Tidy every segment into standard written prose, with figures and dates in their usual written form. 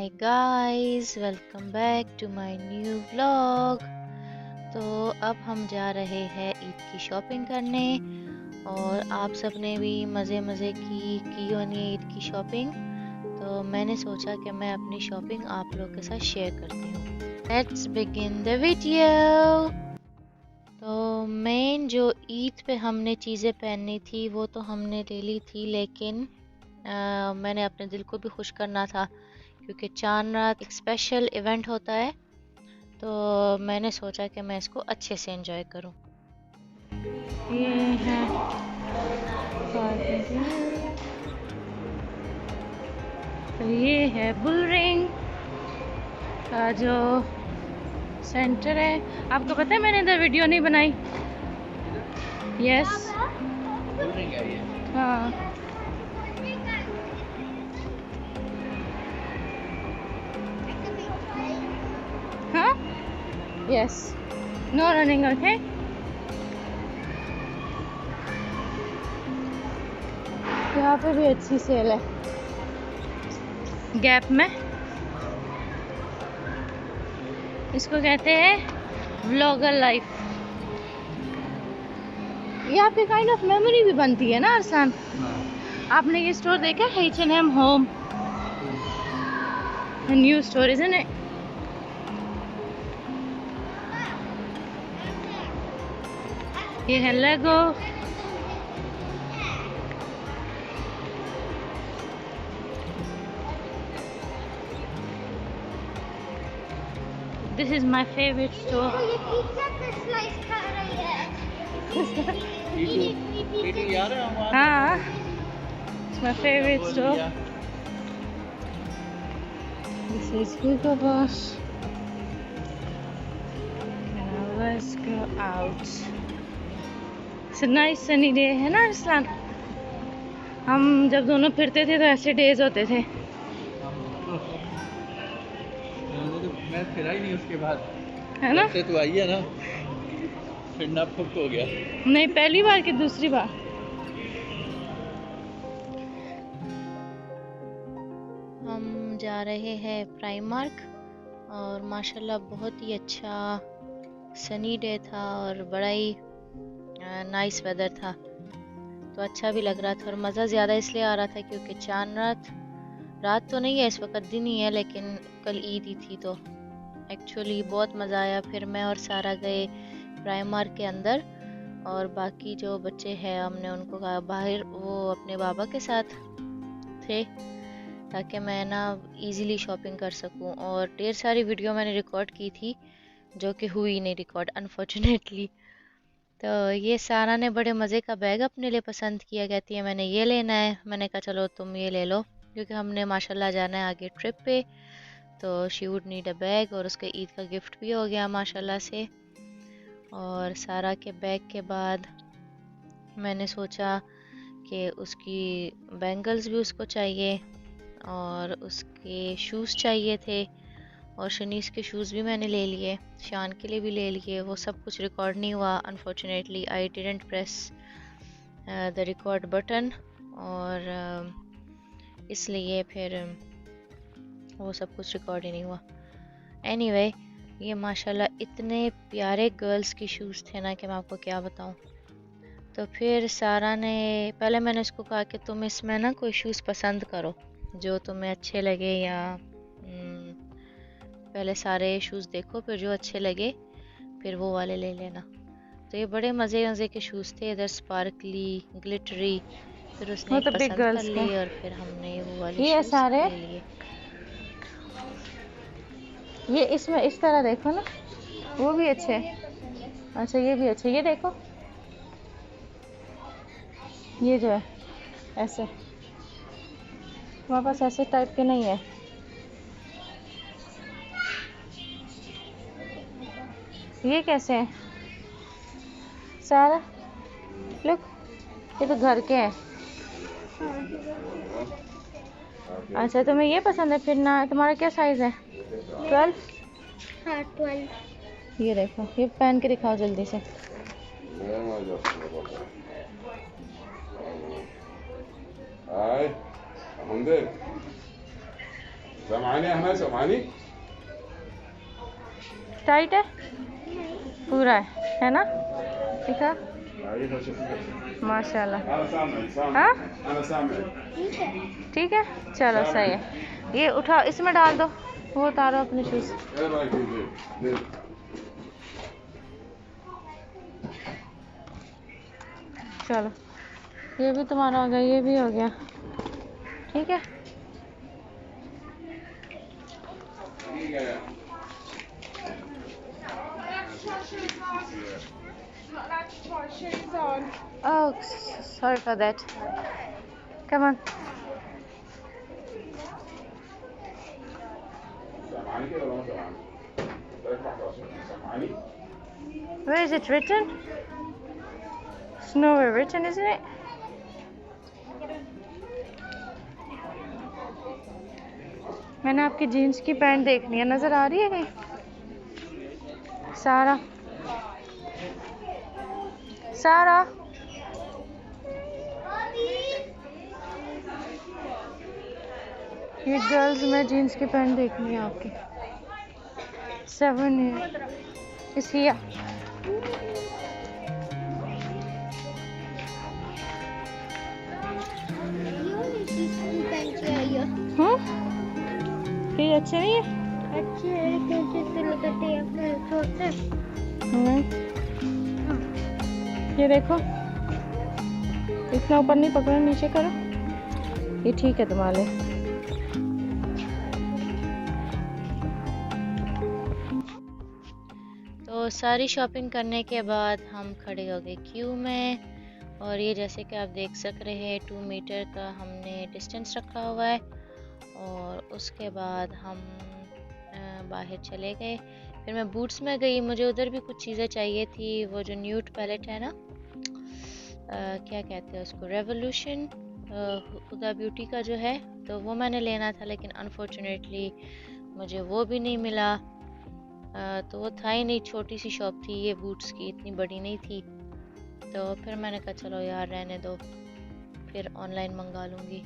Hi guys, welcome back to my new vlog. तो अब हम जा रहे हैं ईद की शॉपिंग करने और आप सब ने भी मज़े मज़े की होनी है ईद की शॉपिंग। तो मैंने सोचा कि मैं अपनी शॉपिंग आप लोगों के साथ शेयर करती हूँ। Let's begin the video. तो मेन जो ईद पे हमने चीज़ें पहननी थी वो तो हमने ले ली थी, लेकिन मैंने अपने दिल को भी खुश करना था क्योंकि चांद रात एक स्पेशल इवेंट होता है। तो मैंने सोचा कि मैं इसको अच्छे से एंजॉय करूं। ये है तो ये है बुल रिंग का जो सेंटर है। आपको पता है मैंने इधर वीडियो नहीं बनाई। यस, हाँ हाँ, यस, नो रनिंग, ओके। यहाँ पे भी अच्छी सेल है गैप में। इसको कहते हैं व्लॉगर लाइफ। ये आपकी काइंड ऑफ मेमोरी भी बनती है ना अरसान। आपने ये स्टोर देखा है, H&M home, new store, isn't it? ये है Lego. This is my favourite store. हाँ, it's my favourite store. This is Hugo Boss। Now let's go out. It's a nice sunny day है ना अरसलान। हम जब दोनों फिरते थे तो ऐसे डेज होते थे। मैं फिरा ही नहीं उसके बाद, है ना? से तो आई है ना, फिरना फुक हो गया। नहीं, पहली बार की दूसरी बार। हम जा रहे हैं प्राइमार्क और माशाल्लाह बहुत ही अच्छा सनी डे था और बड़ा ही नाइस वेदर था। तो अच्छा भी लग रहा था और मज़ा ज़्यादा इसलिए आ रहा था क्योंकि चांद रात तो नहीं है, इस वक्त दिन ही है, लेकिन कल ईद ही थी तो एक्चुअली बहुत मज़ा आया। फिर मैं और सारा गए प्राइमार्क के अंदर और बाकी जो बच्चे हैं हमने उनको कहा बाहर वो अपने बाबा के साथ थे ताकि मैं ना इजीली शॉपिंग कर सकूं। और ढेर सारी वीडियो मैंने रिकॉर्ड की थी जो कि हुई नहीं रिकॉर्ड अनफॉर्चुनेटली। तो ये सारा ने बड़े मज़े का बैग अपने लिए पसंद किया, कहती है मैंने ये लेना है। मैंने कहा चलो तुम ये ले लो क्योंकि हमने माशाल्लाह जाना है आगे ट्रिप पे, तो she would need a bag और उसके ईद का गिफ्ट भी हो गया माशाल्लाह से। और सारा के बैग के बाद मैंने सोचा कि उसकी बैंगल्स भी उसको चाहिए और उसके शूज़ चाहिए थे और शनीस के शूज़ भी मैंने ले लिए, शान के लिए भी ले लिए। वो सब कुछ रिकॉर्ड नहीं हुआ unfortunately, I didn't press the record button और इसलिए फिर वो सब कुछ रिकॉर्ड ही नहीं हुआ। एनीवे ये माशाल्लाह इतने प्यारे गर्ल्स की शूज़ थे ना कि मैं आपको क्या बताऊं। तो फिर सारा ने, पहले मैंने उसको कहा कि तुम इसमें ना कोई शूज़ पसंद करो जो तुम्हें अच्छे लगे, या पहले सारे शूज़ देखो फिर जो अच्छे लगे फिर वो वाले ले लेना। तो ये बड़े मज़े के शूज़ थे, इधर स्पार्कली ग्लिटरी। फिर उसने एक पसंद कर लिए और फिर हमने वो वाले ये शूज़ सारे ले लिए। ये इसमें इस तरह देखो ना, वो भी अच्छे हैं। अच्छा ये भी अच्छे, ये देखो, ये जो है ऐसे, हमारे पास ऐसे टाइप के नहीं है। ये कैसे हैं सारा? लुक, ये तो घर के हैं। अच्छा तुम्हें ये पसंद है? फिर ना तुम्हारा क्या साइज है? 12? हाँ 12। ये देखो, ये पहन के दिखाओ जल्दी से। टाइट है पूरा है ना? ठीक है माशाल्लाह। हाँ ठीक है चलो सही है। ये उठाओ इसमें डाल दो, वो उतारो अपने शूज। चलो ये भी तुम्हारा हो गया, ये भी हो गया, ठीक है। Oh, sorry for that. Come on. Where is it written? It's nowhere written, isn't it? मैंने आपकी जीन्स की पैंट देखनी है, नजर आ रही है कहीं? सारा सारा ये गर्ल्स में जीन्स की पैंट देखनी है आपकी। 7 is here. ये अच्छे नहीं है? अच्छे लगते हैं। ये देखो इतना ऊपर नहीं पकड़ो, नीचे करो, ये ठीक है तुम्हारे। तो सारी शॉपिंग करने के बाद हम खड़े हो गए क्यू में, और ये जैसे कि आप देख सक रहे हैं 2 मीटर का हमने डिस्टेंस रखा हुआ है। और उसके बाद हम बाहर चले गए। फिर मैं बूट्स में गई, मुझे उधर भी कुछ चीज़ें चाहिए थी। वो जो न्यूड पैलेट है ना, क्या कहते हैं उसको, रेवोल्यूशन हुदा ब्यूटी का जो है, तो वो मैंने लेना था, लेकिन अनफॉर्चुनेटली मुझे वो भी नहीं मिला। तो वो था ही नहीं, छोटी सी शॉप थी ये बूट्स की, इतनी बड़ी नहीं थी। तो फिर मैंने कहा चलो यार रहने दो, फिर ऑनलाइन मंगा लूँगी।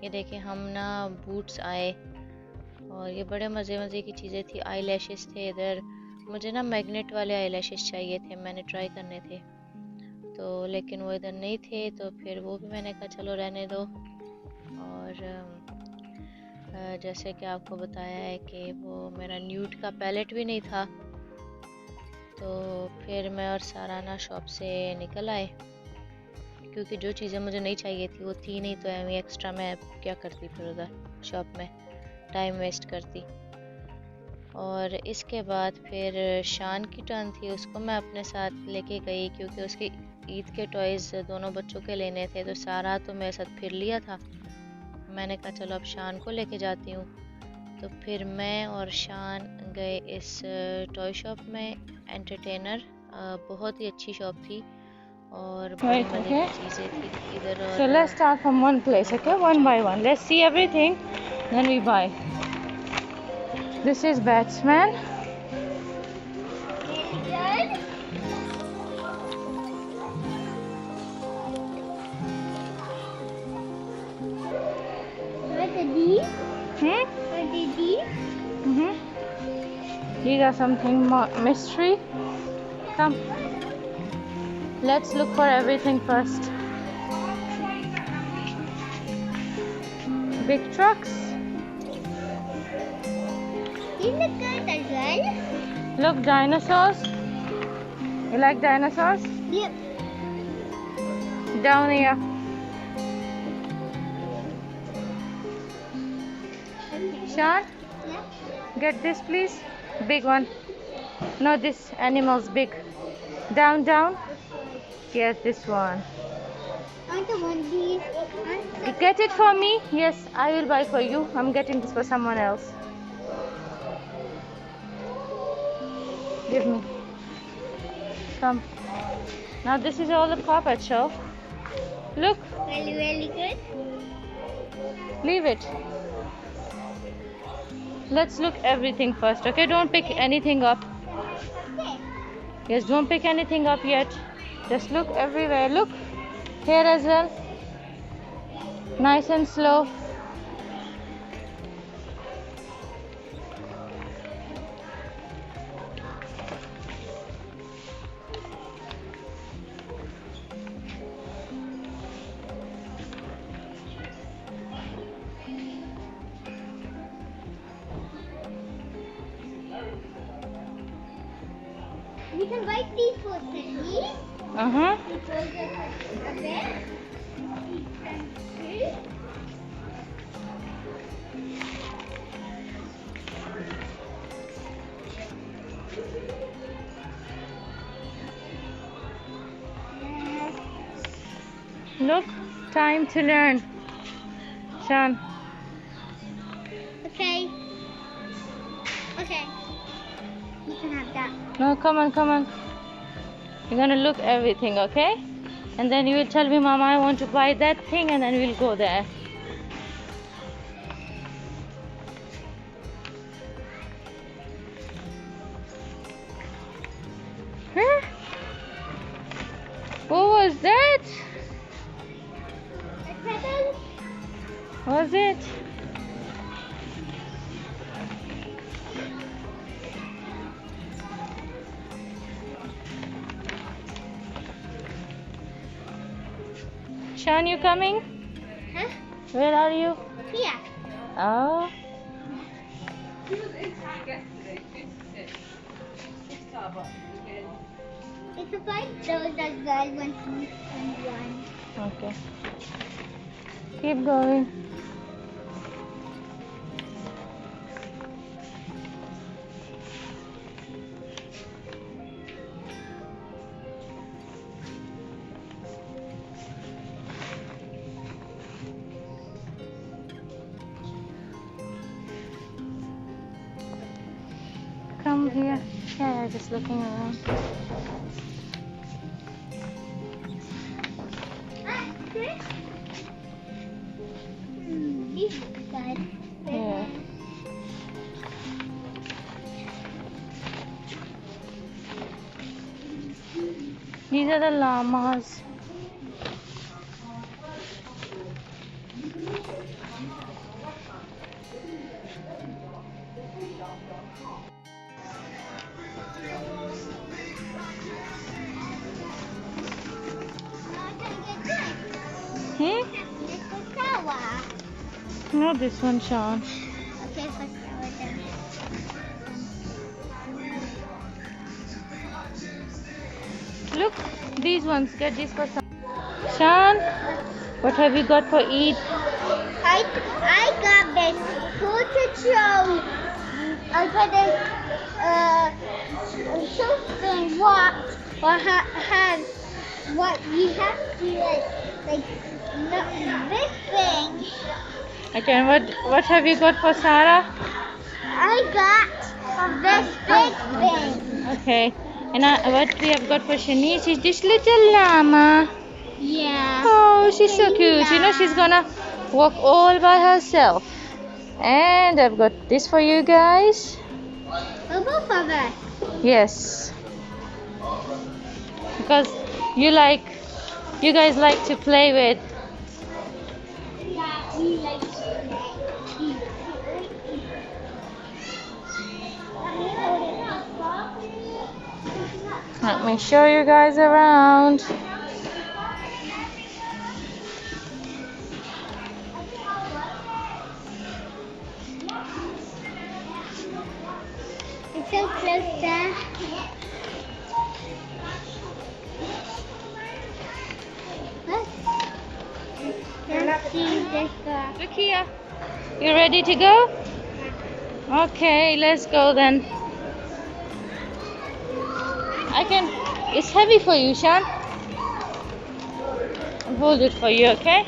ये देखें हम ना बूट्स आए, और ये बड़े मज़े की चीज़ें थी। आई लैशेस थे इधर, मुझे ना मैग्नेट वाले आई लैशेस चाहिए थे, मैंने ट्राई करने थे तो, लेकिन वो इधर नहीं थे, तो फिर वो भी मैंने कहा चलो रहने दो। और जैसे कि आपको बताया है कि वो मेरा न्यूड का पैलेट भी नहीं था, तो फिर मैं और सारा ना शॉप से निकल आए, क्योंकि जो चीज़ें मुझे नहीं चाहिए थी वो थी नहीं, तो एम एक्स्ट्रा मैं क्या करती फिर उधर शॉप में, टाइम वेस्ट करती। और इसके बाद फिर शान की टर्न थी, उसको मैं अपने साथ लेके गई, क्योंकि उसकी ईद के टॉयज़ दोनों बच्चों के लेने थे। तो सारा तो मेरे साथ फिर लिया था, मैंने कहा चलो अब शान को लेके जाती हूँ। तो फिर मैं और शान गए इस टॉय शॉप में, एंटरटेनर, बहुत ही अच्छी शॉप थी और बड़ी मज़े की चीज़ें थी इधर। और So let's start from one place, okay? One by one. Let's see everything, then we buy. This is Batman. What are these? What are these? These are something mystery. Come. Let's look for everything first. Big trucks. You look good as well. Look, dinosaurs. You like dinosaurs? Yep. Down here. Sean, Yeah. get this please. Big one. No, this animal's big. Down, down. Yes, this one. I want one of these. You get it for me? Yes, I will buy for you. I'm getting this for someone else. Give me. Come. Now this is all the puppet show. Look, Really good. leave it. Let's look everything first, okay? Don't pick anything up. Okay. Yes, don't pick anything up yet. Just look everywhere. Look. Here as well. Nice and slow. We can write these for Cindy. Uh-huh. A bit. Look, time to learn. Sean. Okay. Okay. You can have that. No, come on, come on. You're gonna look everything, okay? And then you will tell me, Mama, I want to buy that thing, and then we'll go there. Huh? What was that? A present? Was it? Sean, you coming? Huh? Where are you? Here. Oh. It's like those as well when you one. Okay. Keep going. Come here. Yeah, just looking around. These are good. Yeah. These are the llamas. Hmm? This is flower. No, this one, Sean. Okay, for flower then. Look, these ones. Get these for some. Sean, what have you got for Eid? I got this potato. I got this something what has what you have to like no, this thing. Okay, and what have you got for Sarah? I got this big thing. Okay, and what we have got for Shanice is this little llama. Yeah. Oh, she's so cute. You know, she's gonna walk all by herself. And I've got this for you guys. For both of us. Yes. Because you guys like to play with. Yeah, we like to play. Let me show you guys around. It's so close there. Let's see this guy. Look here. You ready to go? Okay, let's go then. It's heavy for you, Sean. I'll hold it for you, okay?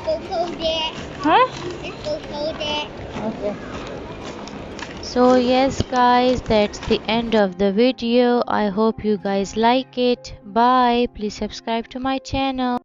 Let's go there. Huh? Let's go there. Okay. So yes guys, that's the end of the video. I hope you guys like it. Bye. Please subscribe to my channel.